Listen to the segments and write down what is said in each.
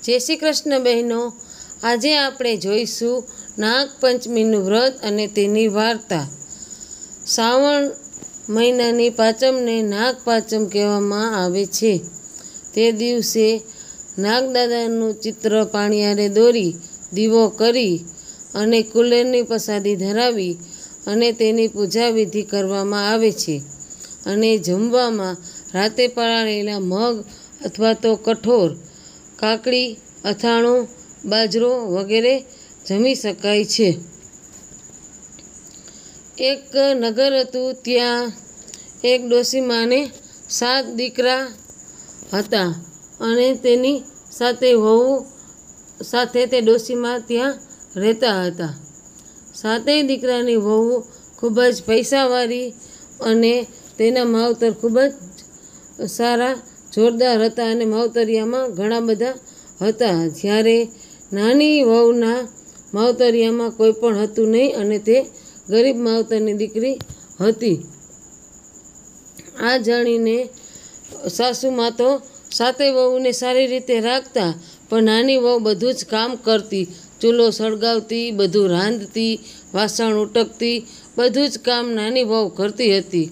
જય શ્રી કૃષ્ણ બહેનો, આજે આપણે જોઈશું નાગપંચમીનું વ્રત અને તેની વાર્તા। શ્રાવણ મહિનાની પાંચમને નાગપાંચમ કહેવામાં આવે છે। તે દિવસે નાગદાદાનું ચિત્ર પાણિયારે દોરી દીવો કરી અને કુલેરની પ્રસાદી ધરાવી અને તેની પૂજા વિધિ કરવામાં આવે છે। અને જમવામાં રાતે પલાળેલા મગ અથવા તો કઠોળ, કાકડી, અથાણું, બાજરો વગેરે જમી શકાય છે। એક નગર હતું, ત્યાં એક ડોશીમાને 7 દીકરા હતા અને તેની સાથે વહુ સાથે તે ડોશીમા ત્યાં રહેતા હતા। 7 દીકરાની વહુ ખૂબ જ પૈસાવાળી અને તેના માવતર ખૂબ જ સારા જોરદાર હતા અને માવતરિયામાં ઘણા બધા હતા। જ્યારે નાની વહુના માવતરિયામાં કોઈ પણ હતું નહીં અને તે ગરીબ માવતરની દીકરી હતી। આ જાણીને સાસુમાં તો 7 વહુને સારી રીતે રાખતા, પણ નાની વહુ બધું જ કામ કરતી, ચૂલો સળગાવતી, બધું રાંધતી, વાસણ ઉટકતી, બધું જ કામ નાની વહુ કરતી હતી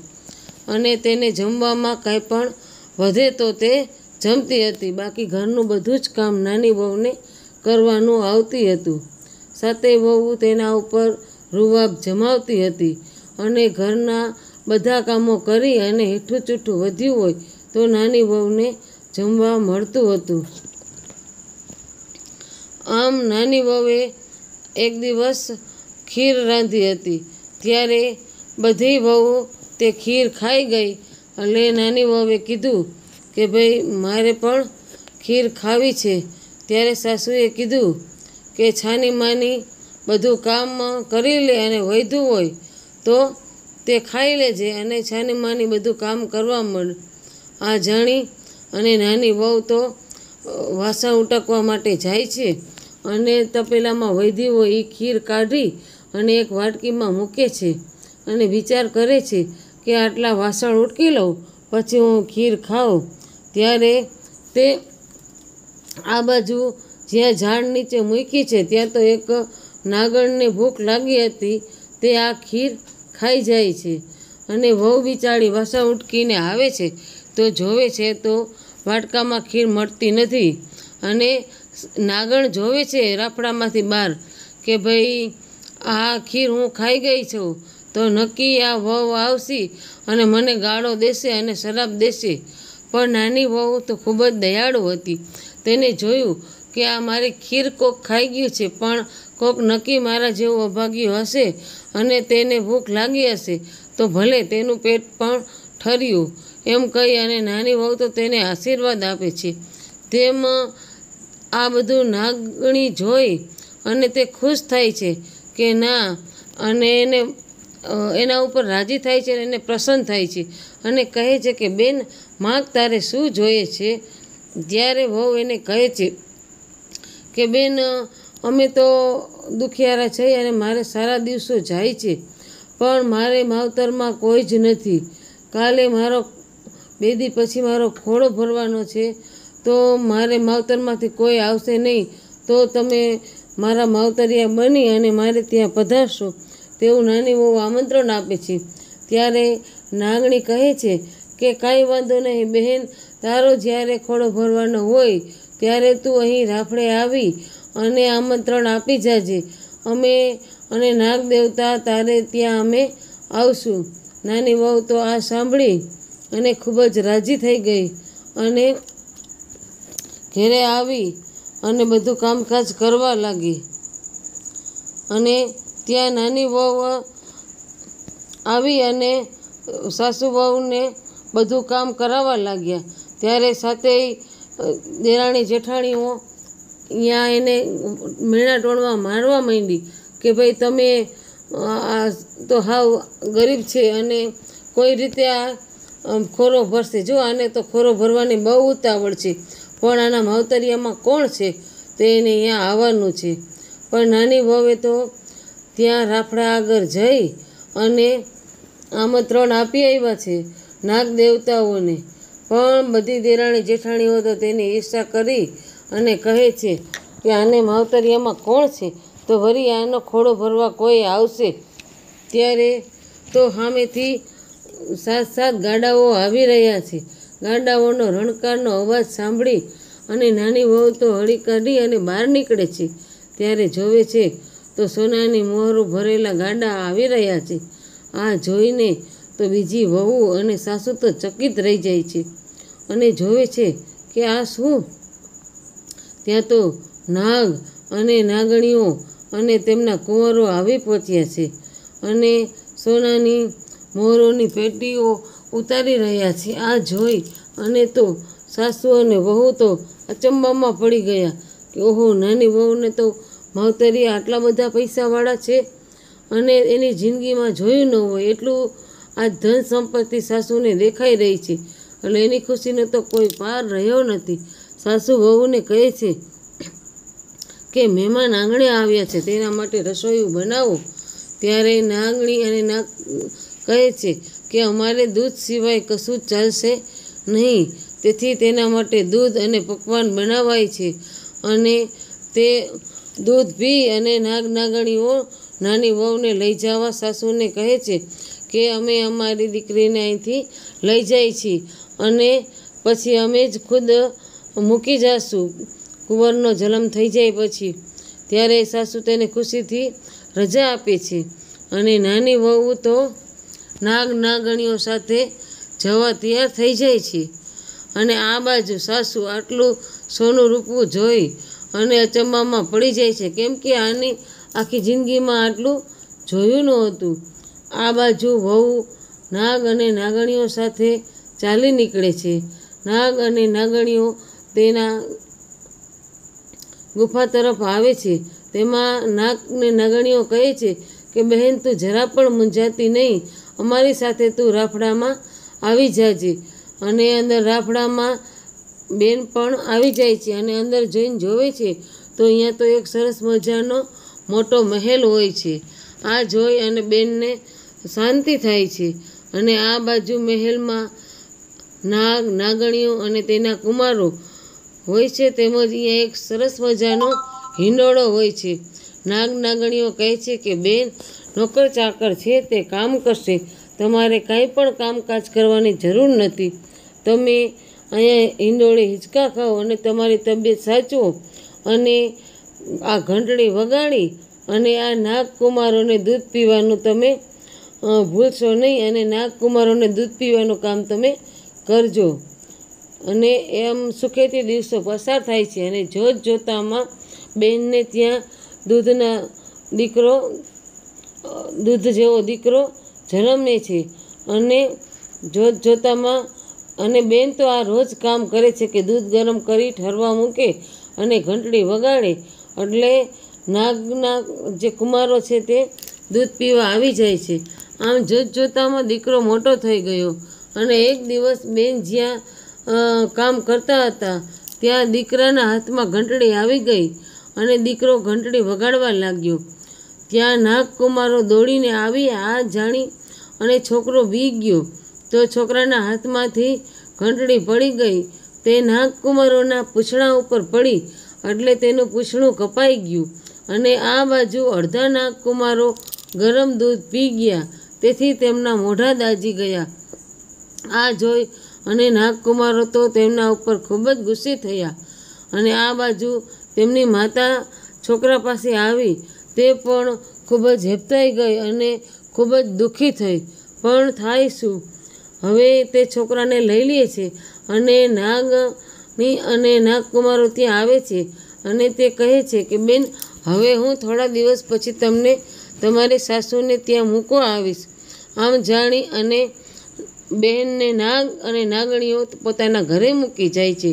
અને તેને જમવામાં કાંઈ પણ વધે તો તે જમતી હતી। બાકી ઘરનું બધું જ કામ નાની વહુને કરવાનું આવતી હતું। 7 વહુ તેના ઉપર રૂવાબ જમાવતી હતી અને ઘરના બધા કામો કરી અને હેઠું ચૂઠું વધ્યું હોય તો નાની વહુને જમવા મળતું હતું। આમ નાની વહુએ એક દિવસ ખીર રાંધી હતી, ત્યારે બધી વહુ તે ખીર ખાઈ ગઈ એટલે નાની વહુએ કીધું કે ભાઈ મારે પણ ખીર ખાવી છે। ત્યારે સાસુએ કીધું કે છાની માની બધું કામ કરી લે અને વધ્યું હોય તો તે ખાઈ લેજે અને છાની માની બધું કામ કરવા માંડ। આ જાણી અને નાની વહુ તો વાસણ ઉટકવા માટે જાય છે અને તપેલામાં વધી હોય એ ખીર કાઢી અને એક વાટકીમાં મૂકે છે અને વિચાર કરે છે કે આટલા વાસણ ઉટકી લઉં પછી હું ખીર ખાઉં। ત્યારે તે આ બાજુ જ્યાં ઝાડ નીચે મૂકી છે ત્યાં તો એક નાગણને ભૂખ લાગી હતી, તે આ ખીર ખાઈ જાય છે અને વહુ બિચારી વાસણ ઉટકીને આવે છે તો જોવે છે તો વાટકામાં ખીર મળતી નથી અને નાગણ જોવે છે રાફડામાંથી બહાર કે ભાઈ આ ખીર હું ખાઈ ગઈ છું તો નક્કી આ વહુ આવશે અને મને ગાળો દેશે અને શરાપ દેશે। પણ નાની વહુ તો ખૂબ જ દયાળુ હતી, તેને જોયું કે આ મારી ખીર કોક ખાઈ ગયું છે, પણ કોક નક્કી મારા જેવું અભાગ્યું હશે અને તેને ભૂખ લાગી હશે તો ભલે તેનું પેટ પણ ઠર્યું, એમ કહી અને નાની વહુ તો તેને આશીર્વાદ આપે છે। તેમ આ બધું નાગણી જોઈ અને તે ખુશ થાય છે કે ના, અને એના ઉપર રાજી થાય છે અને એને પ્રસન્ન થાય છે અને કહે છે કે બેન માગ તારે શું જોઈએ છે? ત્યારે વહુ એને કહે છે કે બેન અમે તો દુખિયારા છીએ અને મારે સારા દિવસો જાય છે, પણ મારે માવતરમાં કોઈ જ નથી। કાલે મારો 2 દી પછી મારો ખોળો ભરવાનો છે તો મારે માવતરમાંથી કોઈ આવશે નહીં, તો તમે મારા માવતરિયા બની અને મારે ત્યાં પધારશો તેવું નાની વહુ આમંત્રણ આપે છે। ત્યારે નાગણી કહે છે કે કાંઈ વાંધો નહીં બહેન, તારો જ્યારે ખોળો ભરવાનો હોય ત્યારે તું અહીં રાફડે આવી અને આમંત્રણ આપી જાજે, અમે અને નાગ દેવતા તારે ત્યાં અમે આવશું। નાની વહુ તો આ સાંભળી અને ખૂબ જ રાજી થઈ ગઈ અને ઘરે આવી અને બધું કામકાજ કરવા લાગી અને ત્યાં નાની વહુ આવી અને સાસુ વહુને બધું કામ કરાવવા લાગ્યા। ત્યારે 7 દેરાણી જેઠાણીઓ અહીંયા એને મેણા ટોણવા મારવા માંડી કે ભાઈ તમે તો હાવ ગરીબ છે અને કોઈ રીતે આ ખોરો ભરશે, જો આને તો ખોરો ભરવાની બહુ ઉતાવળ છે, પણ આના માવતરિયામાં કોણ છે તો એને અહીંયા આવવાનું છે। પણ નાની વહુએ તો ત્યાં રાફડા આગળ જઈ અને આમંત્રણ આપી આવ્યા છે નાગ દેવતાઓને, પણ બધી દેરાણી જેઠાણીઓ તો તેની ઈર્ષા કરી અને કહે છે કે આને માવતરિયામાં કોણ છે, તો વળી આનો ખોળો ભરવા કોઈ આવશે. ત્યારે તો સામેથી 7 ગાડાઓ આવી રહ્યા છે. ગાડાઓનો રણકારનો અવાજ સાંભળી અને નાની વહુ તો હળી કાઢી અને બહાર નીકળે છે. ત્યારે જોવે છે તો સોનાની મોહરો ભરેલા ગાડા આવી રહ્યા છે. આ જોઈને તો બીજી વહુ અને સાસુ તો ચકિત રહી જાય છે અને જોવે છે કે આ શું. ત્યાં તો નાગ અને નાગણીઓ અને તેમના કુંવરો આવી પહોંચ્યા છે અને સોનાની મોહરોની પેટીઓ ઉતારી રહ્યા છે. આ જોઈ અને તો સાસુ અને વહુ તો અચંબામાં પડી ગયા કે ઓહો, નાની વહુને તો માવતરિયા આટલા બધા પૈસાવાળા છે અને એની જિંદગીમાં જોયું ન હોય એટલું આ ધન સંપત્તિ સાસુને દેખાઈ રહી છે. એટલે એની ખુશીનો તો કોઈ પાર રહ્યો નથી. સાસુ વહુને કહે છે કે મહેમાન આંગણે આવ્યા છે, તેના માટે રસોઈ બનાવો. ત્યારે નાગણી અને નાગ કહે છે કે અમારે દૂધ સિવાય કશું જ ચાલશે નહીં, તેથી તેના માટે દૂધ અને પકવાન બનાવાય છે. અને તે દૂધ પી અને નાગણીઓ નાની વહુને લઈ જવા સાસુને કહે છે કે અમે અમારી દીકરીને અહીંથી લઈ જાય છીએ અને પછી અમે જ ખુદ મૂકી જઈશું કુંવરનો જન્મ થઈ જાય પછી. ત્યારે સાસુ તેને ખુશીથી રજા આપે છે અને નાની વહુ તો નાગણીઓ સાથે જવા તૈયાર થઈ જાય છે. અને આ બાજુ સાસુ આટલું સોનું રૂપવું જોઈ અને અચંબામાં પડી જાય છે, કેમ કે આની આખી જિંદગીમાં આટલું જોયું નહોતું. આ બાજુ વહુ નાગ અને નાગણીઓ સાથે ચાલી નીકળે છે. નાગ અને નાગણીઓ તેના ગુફા તરફ આવે છે. તેમાં નાગ ને નાગણીઓ કહે છે કે બહેન, તું જરા પણ મૂંઝાતી નહીં, અમારી સાથે તું રાફડામાં આવી જાજે. અને અંદર રાફડામાં બેન પણ આવી જાય છે અને અંદર જોઈને જોવે છે તો અહીંયા તો એક સરસ મજાનો મોટો મહેલ હોય છે. આ જોઈ અને બેનને શાંતિ થાય છે. અને આ બાજુ મહેલમાં નાગણીઓ અને તેના કુમારો હોય છે, તેમજ અહીંયા એક સરસ મજાનો હિંડોળો હોય છે. નાગણીઓ કહે છે કે બેન, નોકર ચાકર છે તે કામ કરશે, તમારે કાંઈ પણ કામકાજ કરવાની જરૂર નથી. તમે અહીંયા હિંડોળે હિંચકા ખાઓ અને તમારી તબિયત સાચવો અને આ ઘંટડી વગાડી અને આ નાગકુમારોને દૂધ પીવાનું તમે ભૂલશો નહીં અને નાગકુમારોને દૂધ પીવાનું કામ તમે કરજો. અને એમ સુખેથી દિવસો પસાર થાય છે અને જોતામાં બહેનને ત્યાં દૂધ જેવો દીકરો જન્મે છે. અને જોતામાં અને બેન તો આ રોજ કામ કરે છે કે દૂધ ગરમ કરી ઠરવા મૂકે અને ઘંટડી વગાડે એટલે નાગના જે કુમારો છે તે દૂધ પીવા આવી જાય છે. આમ જોતામાં દીકરો મોટો થઈ ગયો અને એક દિવસ બેન જ્યાં કામ કરતા હતા ત્યાં દીકરાના હાથમાં ઘંટડી આવી ગઈ અને દીકરો ઘંટડી વગાડવા લાગ્યો. ત્યાં નાગકુમારો દોડીને આવી આ જાણી અને છોકરો બી ગયો તો છોકરાના હાથમાંથી ઘંટડી પડી ગઈ. તે નાગકુમારોના પૂંછડા ઉપર પડી એટલે તેનું પૂંછડું કપાઈ ગયું. અને આ બાજુ અડધા નાગકુમારો ગરમ દૂધ પી ગયા, તેથી તેમના મોઢા દાઝી ગયા. આ જોઈ અને નાગકુમારો તો તેમના ઉપર ખૂબ જ ગુસ્સે થયા. અને આ બાજુ તેમની માતા છોકરા પાસે આવી, તે પણ ખૂબ જ હેપતાઈ ગઈ અને ખૂબ જ દુઃખી થઈ. પણ થાય શું, હવે તે છોકરાને લઈ લે છે અને નાગની અને નાગકુમારો ત્યાં આવે છે અને તે કહે છે કે બેન, હવે હું થોડા દિવસ પછી તમને તમારી સાસુને ત્યાં મૂકવા આવીશ. આમ જાણી અને બહેનને નાગ અને નાગણીઓ પોતાના ઘરે મૂકી જાય છે.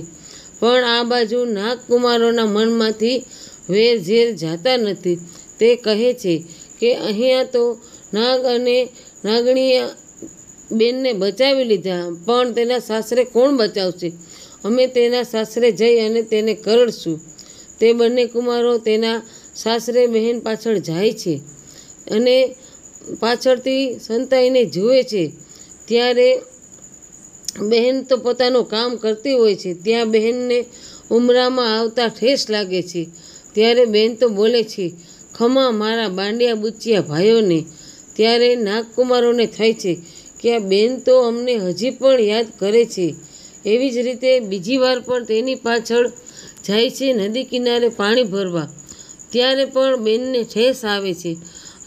પણ આ બાજુ નાગકુમારોના મનમાંથી વેર ઝેર જાતા નથી. તે કહે છે કે અહીંયા તો નાગ અને નાગણીએ બેનને બચાવી લીધા, પણ તેના સાસરે કોણ બચાવશે? અમે તેના સાસરે જઈ અને તેને કરડશું. તે બંને કુમારો તેના સાસરે બહેન પાછળ જાય છે અને પાછળથી સંતાઈને જુએ છે. ત્યારે બહેન તો પોતાનું કામ કરતી હોય છે. ત્યાં બહેનને ઉમરામાં આવતા ઠેસ લાગે છે. ત્યારે બેન તો બોલે છે, ખમા મારા બાંડિયા બુચિયા ભાઈઓને. ત્યારે નાગકુમારોને થાય છે કે આ બેન તો અમને હજી પણ યાદ કરે છે. એવી જ રીતે બીજી વાર પણ તેની પાછળ જાય છે નદી કિનારે પાણી ભરવા. ત્યારે પણ બેનને ઠેસ આવે છે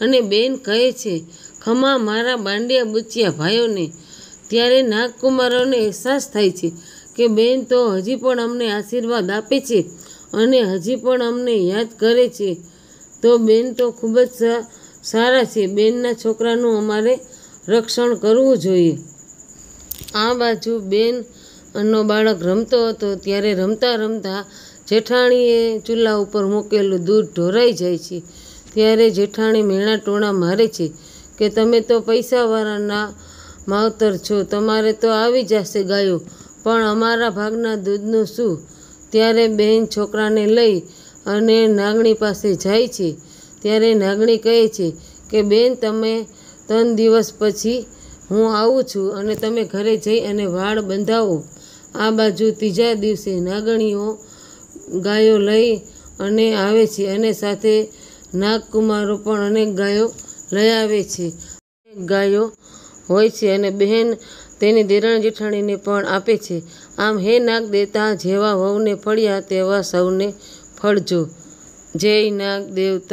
અને બેન કહે છે, ખમા મારા બાંડિયા બુચિયા ભાઈઓને. ત્યારે નાગકુમારોને અહેસાસ થાય છે કે બેન તો હજી પણ અમને આશીર્વાદ આપે છે અને હજી પણ અમને યાદ કરે છે. તો બેન તો ખૂબ જ સારા છે. બેનના છોકરાનું અમારે રક્ષણ કરવું જોઈએ. આ બાજુ બેનનો બાળક રમતો હતો. ત્યારે રમતા રમતા જેઠાણીએ ચૂલા ઉપર મૂકેલું દૂધ ઢોરાઈ જાય છે. ત્યારે જેઠાણી મેણા ટોણા મારે છે કે તમે તો પૈસાવાળાના માવતર છો, તમારે તો આવી જશે ગાયો, પણ અમારા ભાગના દૂધનું શું? ત્યારે બહેન છોકરાને લઈ અને નાગણી પાસે જાય છે. ત્યારે નાગણી કહે છે કે બેન તમે 3 દિવસ પછી હું આવું છું અને તમે ઘરે જઈ અને વાળ બંધાવો. આ બાજુ ત્રીજા દિવસે નાગણીઓ ગાયો લઈ અને આવે છે અને સાથે નાગકુમારો પણ અનેક ગાયો લઈ આવે છે. ગાયો હોય છે અને બહેન તેની દેરાણી જેઠાણીને પણ આપે છે. આમ હે નાગ દેવતા, જેવા વહુને ફળ્યા તેવા સૌને ફળજો. જય નાગ દેવતા.